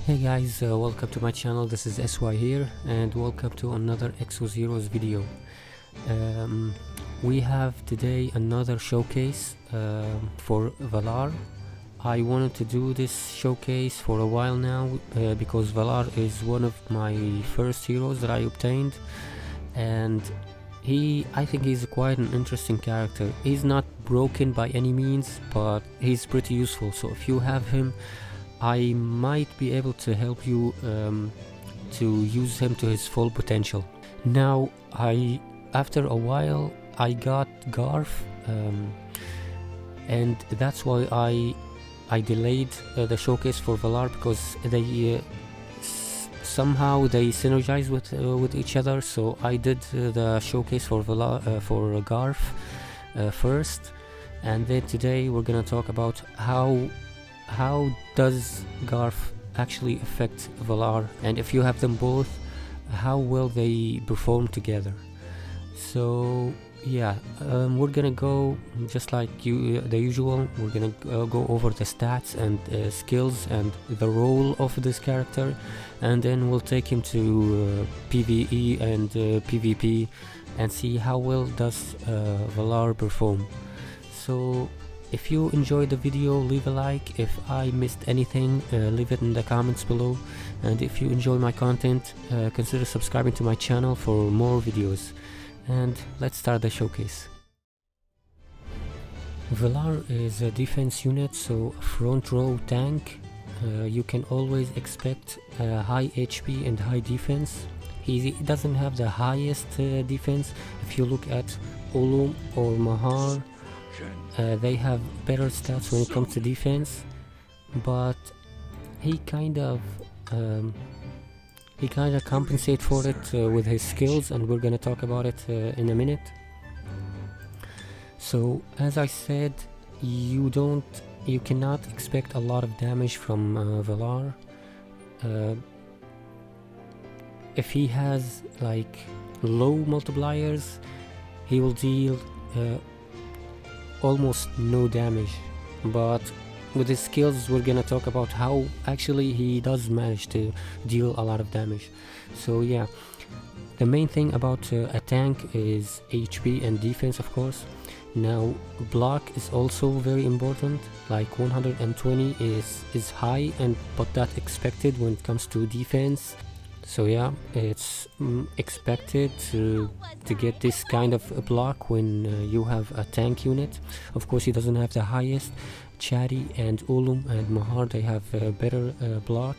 Hey guys, welcome to my channel. This is SY here, and welcome to another Exos Heroes video. We have today another showcase for Valarr. I wanted to do this showcase for a while now because Valarr is one of my first heroes that I obtained, and I think he's quite an interesting character. He's not broken by any means, but he's pretty useful. So if you have him, I might be able to help you to use him to his full potential. Now, after a while, I got Garf, and that's why I delayed the showcase for Valarr, because they somehow they synergize with each other. So I did the showcase for Garf first, and then today we're gonna talk about how does Garf actually affect Valarr, and if you have them both, how will they perform together. So yeah, we're gonna go just like the usual. We're gonna go over the stats and skills and the role of this character, and then we'll take him to PvE and PvP and see how well does Valarr perform. So if you enjoyed the video, leave a like. If I missed anything, leave it in the comments below. And if you enjoy my content, consider subscribing to my channel for more videos. And let's start the showcase. Valarr is a defense unit, so a front row tank. You can always expect high HP and high defense. He doesn't have the highest defense. If you look at Olum or Mahar, they have better stats when it comes to defense, but he kind of compensates for it with his skills, and we're gonna talk about it in a minute. So as I said, you cannot expect a lot of damage from Valarr. If he has like low multipliers, he will deal almost no damage, but with his skills we're gonna talk about how actually he does manage to deal a lot of damage. So yeah, the main thing about a tank is HP and defense, of course. Now block is also very important. Like 120 is high, but that's expected when it comes to defense. So yeah, it's expected to get this kind of a block when you have a tank unit. Of course, he doesn't have the highest. Chari and Olum and Mahar, they have a better block,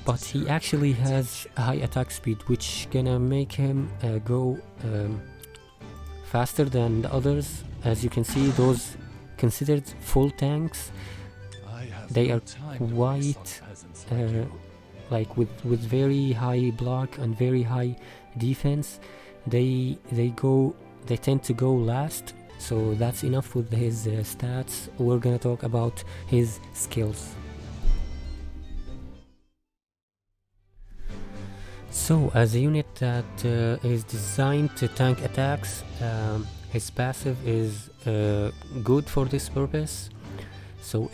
but he actually has a high attack speed, which gonna make him go faster than the others. As you can see, those considered full tanks, they are quite like with very high block and very high defense. They tend to go last. So that's enough with his stats. We're gonna talk about his skills. So as a unit that is designed to tank attacks, his passive is good for this purpose. So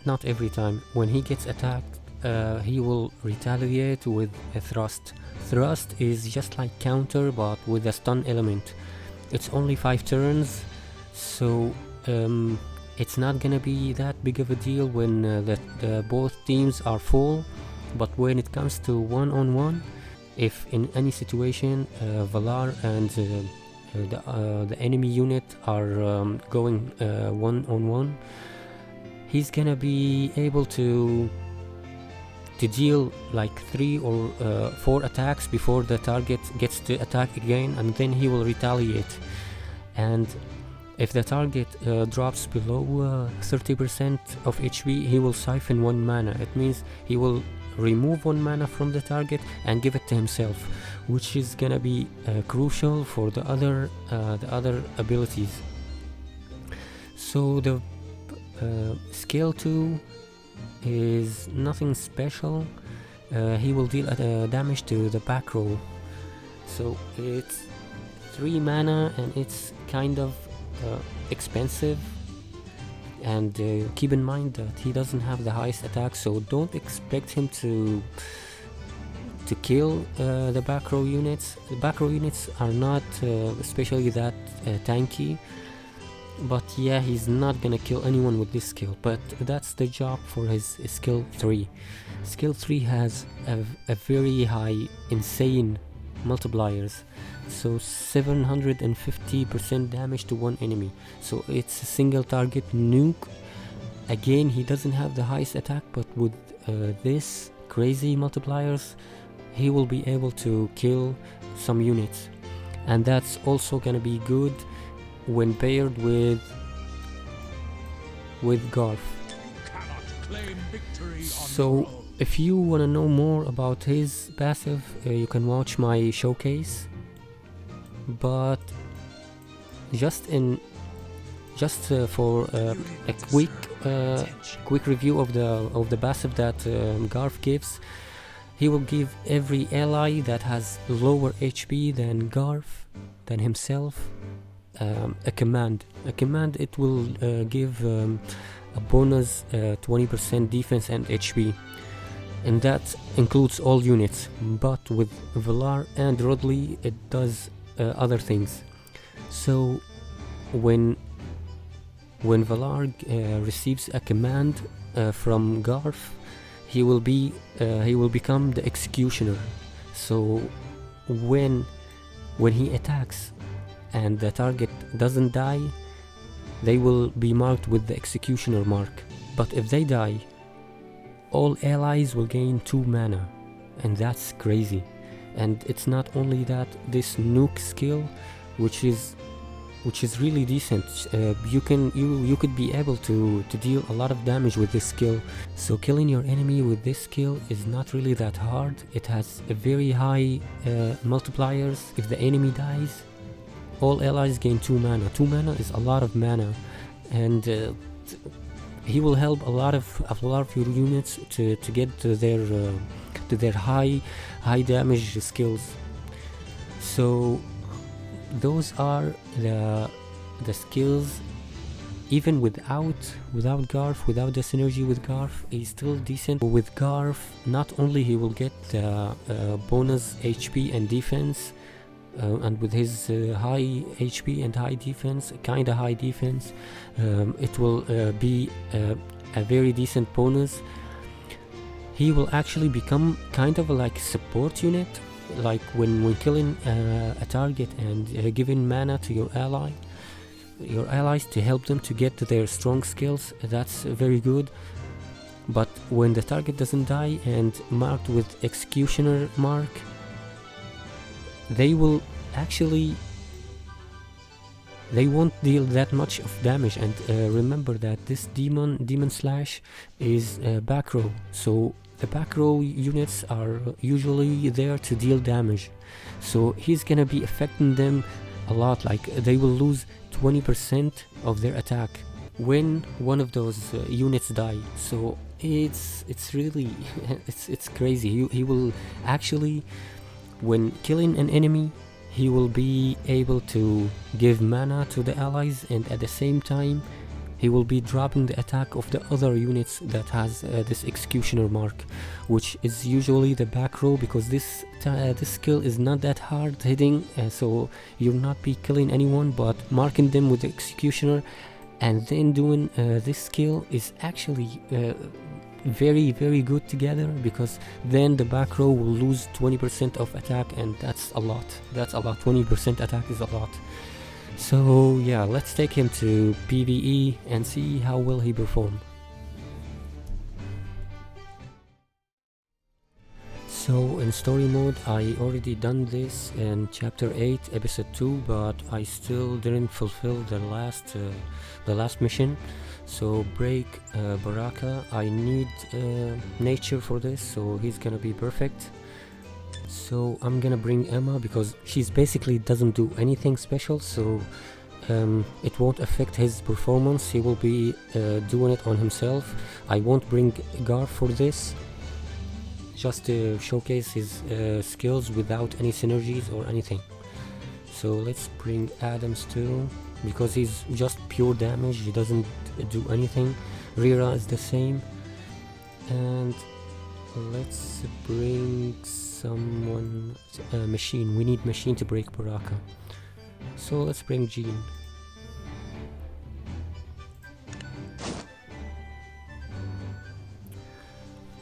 not every time, when he gets attacked, he will retaliate with a thrust. Thrust is just like counter, but with a stun element. It's only 5 turns, so it's not gonna be that big of a deal when both teams are full. But when it comes to one-on-one, if in any situation Valarr and the enemy unit are going one-on-one, he's gonna be able to deal like 3 or 4 attacks before the target gets to attack again, and then he will retaliate. And if the target drops below 30% of HP, he will siphon 1 mana. It means he will remove 1 mana from the target and give it to himself, which is gonna be crucial for the other abilities. So the skill 2 is nothing special. He will deal damage to the back row. So it's 3 mana and it's kind of expensive. and keep in mind that he doesn't have the highest attack, so don't expect him to kill the back row units. The back row units are not especially that tanky, but yeah, he's not gonna kill anyone with this skill, but that's the job for his skill 3. Skill 3 has a very high, insane multipliers, so 750% damage to one enemy, so it's a single target nuke. Again, he doesn't have the highest attack, but with this crazy multipliers, he will be able to kill some units, and that's also gonna be good when paired with Garf. So if you want to know more about his passive, you can watch my showcase, but just for a quick review of the passive that Garf gives. He will give every ally that has lower HP than Garf, than himself, a command. It will give a bonus 20% defense and HP, and that includes all units, but with Valarr and Rodley it does other things. So when Valarr receives a command from Garf, he will become the executioner. So when he attacks and the target doesn't die, they will be marked with the executioner mark. But if they die, all allies will gain 2 mana, and that's crazy. And it's not only that, this nuke skill, which is really decent, you could be able to deal a lot of damage with this skill. So killing your enemy with this skill is not really that hard. It has a very high multipliers. If the enemy dies, all allies gain 2 mana. 2 mana is a lot of mana, and he will help a lot of your units to get to their high damage skills. So those are the skills. Even without Garf, without the synergy with Garf, he's still decent. With Garf, not only he will get bonus HP and defense, and with his high HP and high defense, kinda high defense, it will be a very decent bonus. He will actually become kind of like a support unit, like when killing a target and giving mana to your allies to help them to get to their strong skills. That's very good. But when the target doesn't die and marked with executioner mark, they won't deal that much of damage. And remember that this demon slash is back row, so the back row units are usually there to deal damage, so he's gonna be affecting them a lot. Like, they will lose 20% of their attack when one of those units die. So it's really it's crazy. He will actually, when killing an enemy, he will be able to give mana to the allies, and at the same time he will be dropping the attack of the other units that has this executioner mark, which is usually the back row, because this skill is not that hard hitting, so you'll not be killing anyone, but marking them with the executioner and then doing this skill is actually very, very good together, because then the back row will lose 20% of attack, and that's a lot. 20% attack is a lot. So yeah, let's take him to PvE and see how well he perform. So in story mode, I already done this in chapter 8 episode 2, but I still didn't fulfill the last mission. So break Baraka. I need nature for this, so he's gonna be perfect. So I'm gonna bring Emma because she's basically doesn't do anything special, so it won't affect his performance. He will be doing it on himself. I won't bring Garf for this, just to showcase his skills without any synergies or anything. So let's bring Adams too. because he's just pure damage, he doesn't do anything. Rira is the same. And let's bring someone, Machine. We need Machine to break Baraka. So let's bring Jean.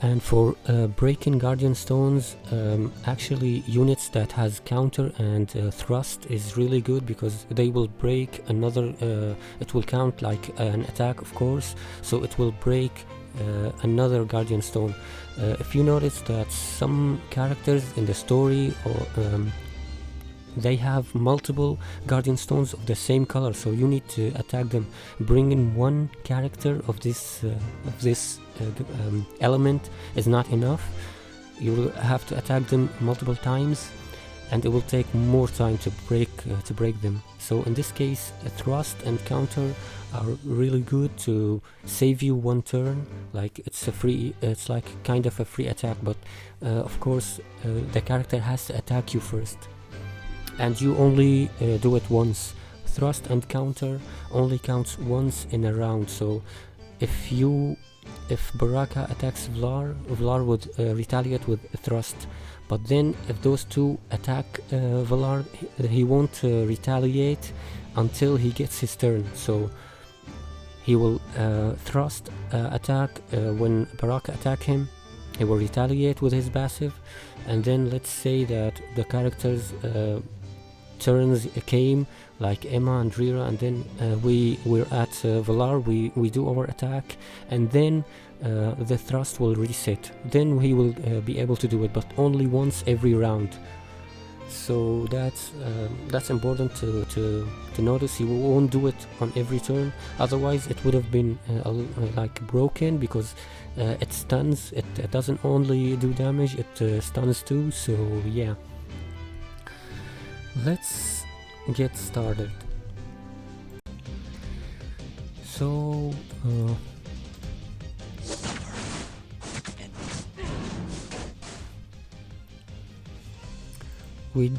And for breaking Guardian Stones, actually units that has counter and thrust is really good, because they will break another, it will count like an attack, of course, so it will break another Guardian Stone. If you notice that some characters in the story, or they have multiple Guardian Stones of the same color, so you need to attack them. Bringing one character of this element is not enough. You will have to attack them multiple times, and it will take more time to break them. So in this case, a thrust and counter are really good to save you one turn. Like it's like kind of a free attack, but of course the character has to attack you first, and you only do it once. Thrust and counter only counts once in a round, so if Baraka attacks Valarr, Valarr would retaliate with thrust. But then if those two attack Valarr, he won't retaliate until he gets his turn. So he will thrust attack when Baraka attack him. He will retaliate with his passive, and then let's say that the character's turns came, like Emma and Rira, and then we're at Valarr, we do our attack, and then the thrust will reset. Then he will be able to do it, but only once every round. So that's important to notice. He won't do it on every turn, otherwise it would have been like broken, because it stuns. It doesn't only do damage, it stuns too. So yeah, let's get started. So we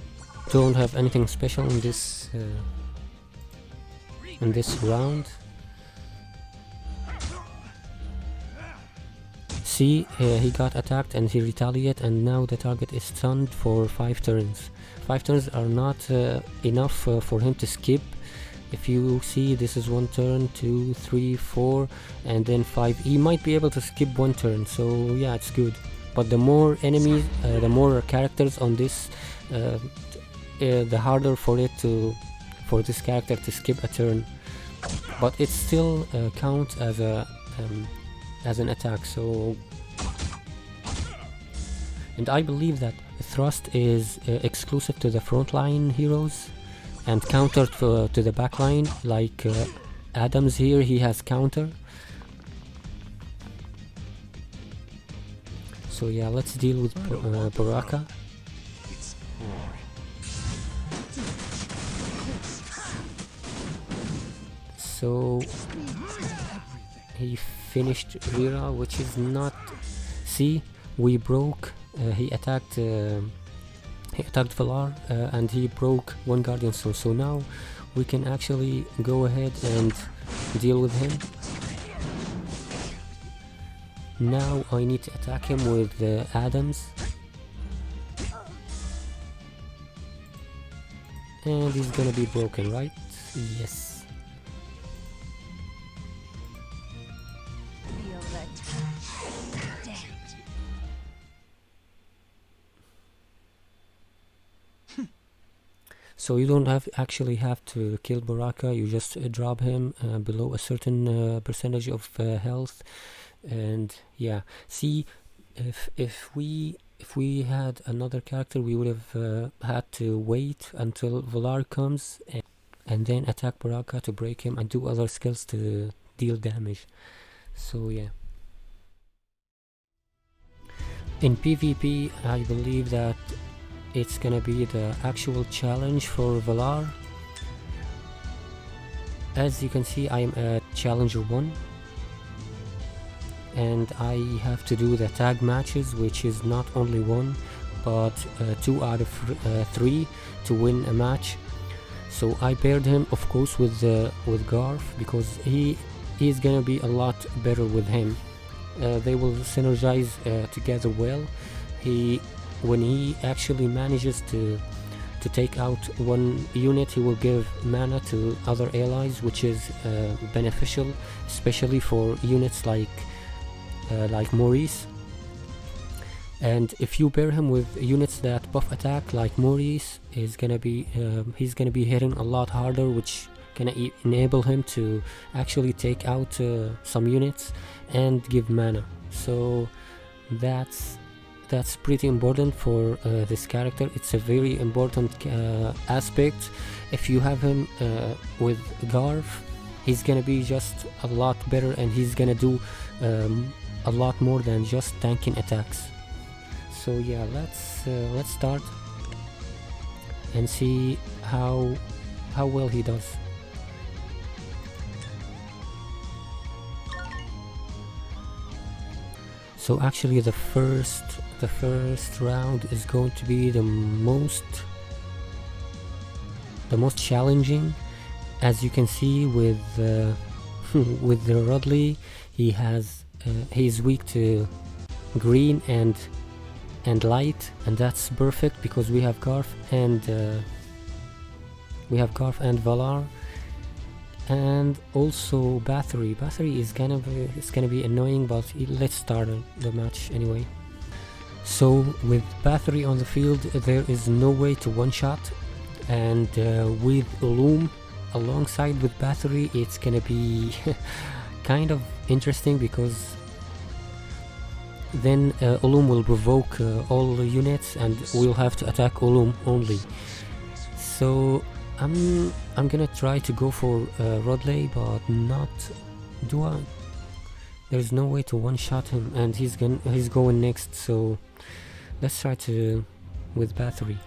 don't have anything special in this round. See, he got attacked and he retaliated, and now the target is stunned for 5 turns. 5 turns are not enough for him to skip. If you see, this is 1 turn, 2, 3, 4, and then 5. He might be able to skip 1 turn, so yeah, it's good. But the more enemies, the more characters on this, the harder for this character to skip a turn. But it still counts as an attack. So, and I believe that thrust is exclusive to the frontline heroes, and counter to the backline. Like Adams here, he has counter. So yeah, let's deal with Baraka. So he finished Rira, which is not. See, we broke. He attacked Valarr, and he broke 1 Guardian Stone. So now we can actually go ahead and deal with him. Now I need to attack him with Adams, and he's gonna be broken, right? Yes. So you don't actually have to kill Baraka, you just drop him below a certain percentage of health, and yeah. See, if we had another character, we would have had to wait until Valarr comes and then attack Baraka to break him and do other skills to deal damage. So yeah. In PvP, I believe that it's gonna be the actual challenge for Valarr. As you can see, I am at Challenger 1, and I have to do the tag matches, which is not only 1 but 2 out of 3 to win a match. So I paired him, of course, with Garf, because he's gonna be a lot better with him. They will synergize together well. When he actually manages to take out one unit, he will give mana to other allies, which is beneficial, especially for units like Maurice. And if you pair him with units that buff attack like Maurice, he's gonna be hitting a lot harder, which gonna enable him to actually take out some units and give mana. So that's pretty important for this character. It's a very important aspect. If you have him with Garf, he's gonna be just a lot better, and he's gonna do a lot more than just tanking attacks. So yeah, let's start and see how well he does. So actually the first round is going to be the most challenging. As you can see with with the Rodley, he's weak to green and light, and that's perfect because we have Garf and Valarr, and also Bathory. Bathory is gonna be annoying, but let's start the match anyway. So with Bathory on the field, there is no way to one-shot, and with Ullum alongside with Bathory, it's gonna be kind of interesting, because then Ullum will provoke all the units, and we'll have to attack Ullum only. So I'm gonna try to go for Rodley, but not there's no way to one-shot him, and he's going next. So let's try to with Bathory.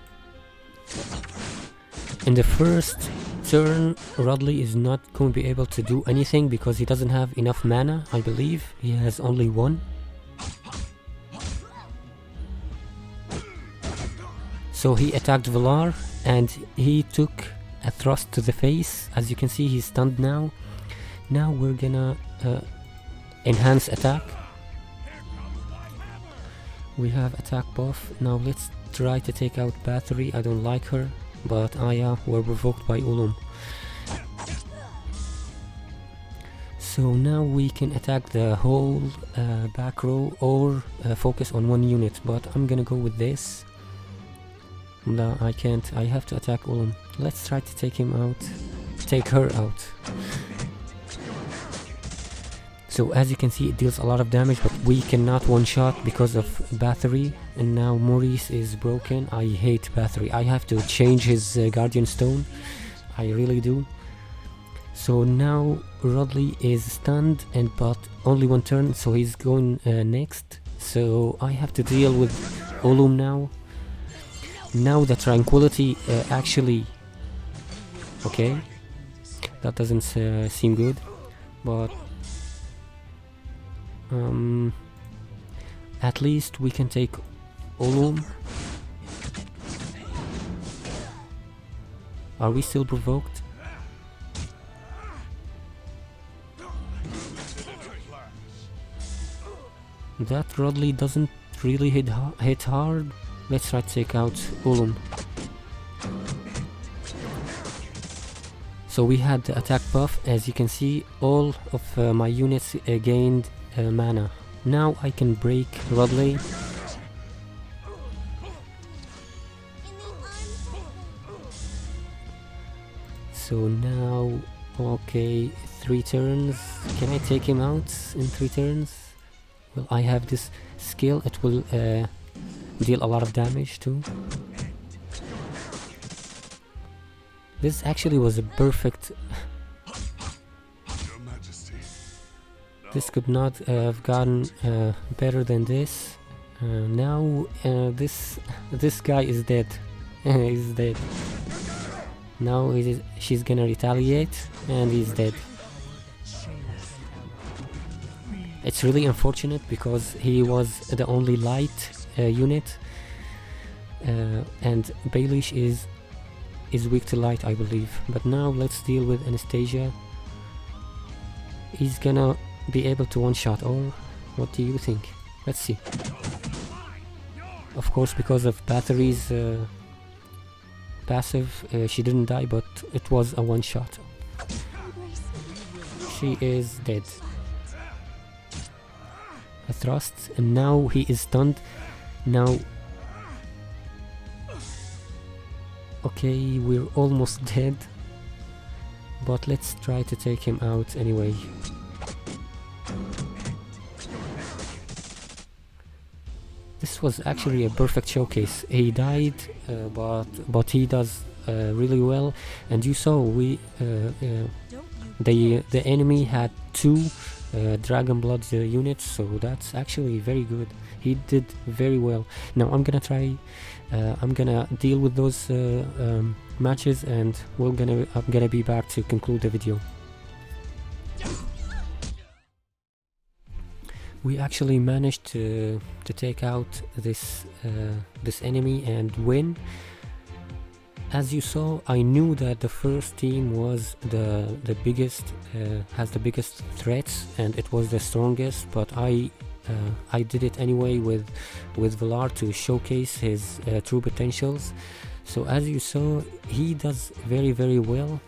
In the first turn, Rodley is not going to be able to do anything because he doesn't have enough mana. I believe he has only one. So he attacked Valarr, and he took a thrust to the face. As you can see, he's stunned now. Now we're gonna enhance attack. We have attack buff. Now let's try to take out Bathory. I don't like her, but Aya were provoked by Ullum. So now we can attack the whole back row, or focus on one unit, but I'm gonna go with this. No, I can't. I have to attack Ullum. Let's try to take her out. So as you can see, it deals a lot of damage, but we cannot one-shot because of Bathory. And now Maurice is broken. I hate Bathory. I have to change his Guardian Stone. I really do. So now Rodley is stunned, but only one turn, so he's going next. So I have to deal with Ullum now. Now the Tranquility actually... Okay, that doesn't seem good, but at least we can take Ullum. Are we still provoked? That Rodley doesn't really hit hard. Let's try to take out Ullum. So we had the attack buff. As you can see, all of my units gained mana. Now I can break Rodley. So now, okay, 3 turns. Can I take him out in 3 turns? Well, I have this skill. It will deal a lot of damage too. This actually was a perfect... This could not have gotten better than this. Now this guy is dead. He's dead. Now she's gonna retaliate, and he's dead. It's really unfortunate because he was the only light unit, and Baelish is is weak to light, I believe. But now let's deal with Anastasia. He's gonna be able to one-shot, or what do you think? Let's see. Of course, because of Battery's passive, she didn't die, but it was a one-shot. She is dead. A thrust, and now he is stunned. Now, okay, we're almost dead, but let's try to take him out anyway. This was actually a perfect showcase. He died, but he does really well. And you saw the enemy had 2 Dragon Blood units, so that's actually very good. He did very well. Now I'm gonna deal with those matches, and I'm gonna be back to conclude the video. We actually managed to take out this enemy and win. As you saw, I knew that the first team was the biggest, has the biggest threats, and it was the strongest. But I did it anyway with Valarr to showcase his true potentials. So as you saw, he does very well,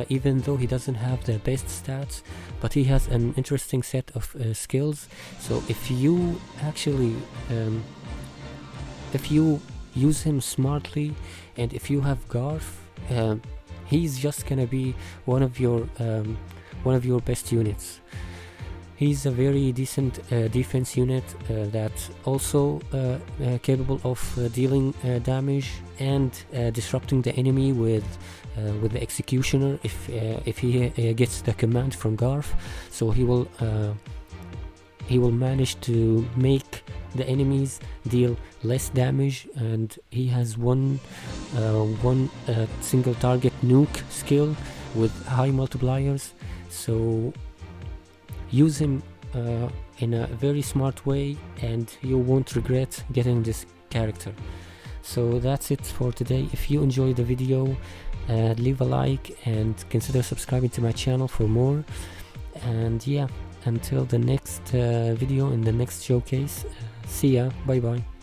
even though he doesn't have the best stats, but he has an interesting set of skills. So if you actually if you use him smartly, and if you have Garth, he's just gonna be one of your best units. He's a very decent defense unit that's also capable of dealing damage and disrupting the enemy with the Executioner if he gets the command from Garth. So he will manage to make the enemies deal less damage, and he has one single target nuke skill with high multipliers. So use him in a very smart way, and you won't regret getting this character. So that's it for today. If you enjoyed the video, leave a like and consider subscribing to my channel for more. And yeah, until the next video in the next showcase, see ya, bye bye.